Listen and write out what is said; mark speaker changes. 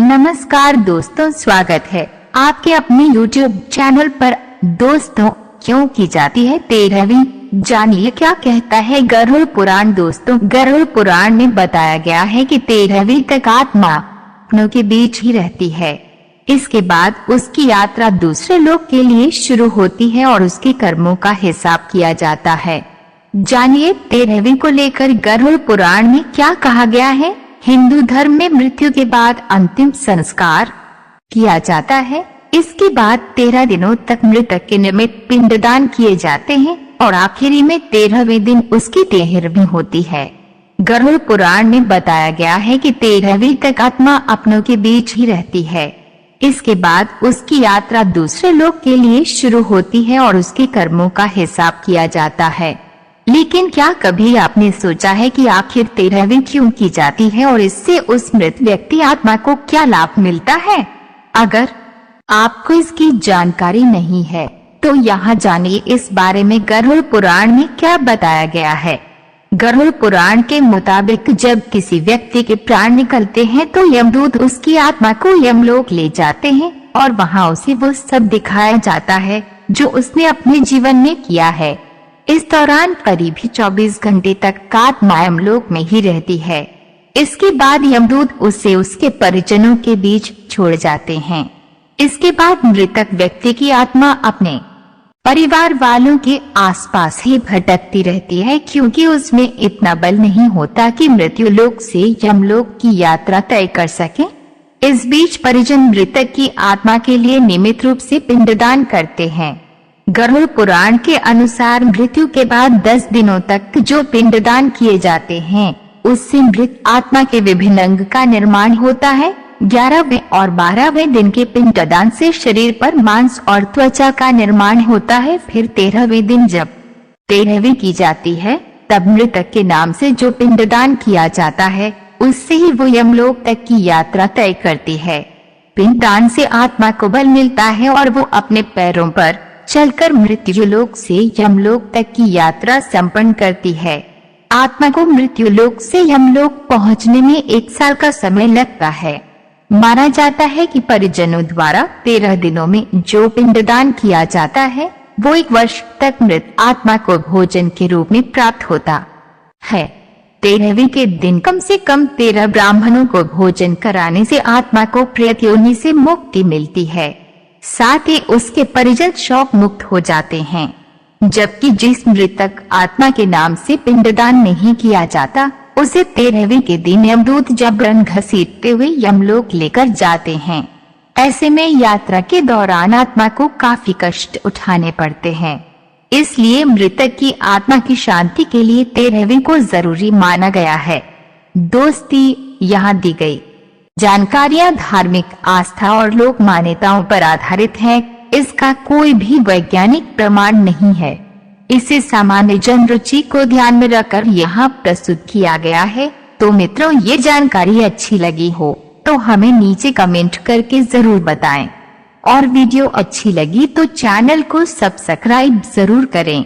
Speaker 1: नमस्कार दोस्तों, स्वागत है आपके अपने YouTube चैनल पर। दोस्तों, क्यों की जाती है 13वीं? जानिए क्या कहता है गरुड़ पुराण। दोस्तों, गरुड़ पुराण में बताया गया है कि 13वीं तक आत्मा अपनों के बीच ही रहती है। इसके बाद उसकी यात्रा दूसरे लोक के लिए शुरू होती है और उसके कर्मों का हिसाब किया जाता है। जानिए 13वीं को लेकर गरुड़ पुराण में क्या कहा गया है। हिंदू धर्म में मृत्यु के बाद अंतिम संस्कार किया जाता है। इसके बाद 13 दिनों तक मृतक के निमित्त पिंडदान किए जाते हैं और आखिरी में 13वें दिन उसकी तेहरवीं होती है। गरुड़ पुराण में बताया गया है कि 13वीं तक आत्मा अपनों के बीच ही रहती है। इसके बाद उसकी यात्रा दूसरे लोक के लिए शुरू होती है और उसके कर्मों का हिसाब किया जाता है। लेकिन क्या कभी आपने सोचा है कि आखिर 13वीं क्यों की जाती है और इससे उस मृत व्यक्ति आत्मा को क्या लाभ मिलता है? अगर आपको इसकी जानकारी नहीं है तो यहाँ जानिए इस बारे में गरुड़ पुराण में क्या बताया गया है। गरुड़ पुराण के मुताबिक जब किसी व्यक्ति के प्राण निकलते हैं तो यमदूत उसकी आत्मा को यमलोक ले जाते हैं और वहाँ उसे वो सब दिखाया जाता है जो उसने अपने जीवन में किया है। इस दौरान करीब 24 घंटे तक आत्मा यमलोक में ही रहती है। इसके बाद यमदूत उसे उसके परिजनों के बीच छोड़ जाते हैं। इसके बाद मृतक व्यक्ति की आत्मा अपने परिवार वालों के आसपास ही भटकती रहती है, क्योंकि उसमें इतना बल नहीं होता कि मृत्यु लोक से यमलोक की यात्रा तय कर सके। इस बीच परिजन मृतक की आत्मा के लिए नियमित रूप से पिंडदान करते हैं। गरुड़ पुराण के अनुसार मृत्यु के बाद 10 दिनों तक जो पिंडदान किए जाते हैं उससे मृत आत्मा के विभिन्न अंग का निर्माण होता है। 11वें और 12वें दिन के पिंडदान से शरीर पर मांस और त्वचा का निर्माण होता है। फिर 13वें दिन जब 13वीं की जाती है तब मृतक के नाम से जो पिंडदान किया जाता है उससे ही वो यमलोक तक की यात्रा तय करती है। पिंडदान से आत्मा को बल मिलता है और वो अपने पैरों पर चलकर मृत्यु लोक से यमलोक तक की यात्रा संपन्न करती है। आत्मा को मृत्यु लोक से यमलोक पहुंचने में 1 साल का समय लगता है। माना जाता है कि परिजनों द्वारा 13 दिनों में जो पिंडदान किया जाता है वो 1 वर्ष तक मृत आत्मा को भोजन के रूप में प्राप्त होता है। 13वीं के दिन कम से कम 13 ब्राह्मणों को भोजन कराने से आत्मा को प्रेत योनि से मुक्ति मिलती है। साथ ही उसके परिजन शोक मुक्त हो जाते हैं। जबकि जिस मृतक आत्मा के नाम से पिंडदान नहीं किया जाता उसे 13वीं के दिन यमदूत जबरन घसीटते हुए यमलोक लेकर जाते हैं। ऐसे में यात्रा के दौरान आत्मा को काफी कष्ट उठाने पड़ते हैं। इसलिए मृतक की आत्मा की शांति के लिए 13वीं को जरूरी माना गया है। दोस्ती, यहाँ दी गई जानकारियाँ धार्मिक आस्था और लोक मान्यताओं पर आधारित है। इसका कोई भी वैज्ञानिक प्रमाण नहीं है। इसे सामान्य जन रुचि को ध्यान में रखकर यहाँ प्रस्तुत किया गया है। तो मित्रों, ये जानकारी अच्छी लगी हो तो हमें नीचे कमेंट करके जरूर बताएं और वीडियो अच्छी लगी तो चैनल को सब्सक्राइब जरूर करें।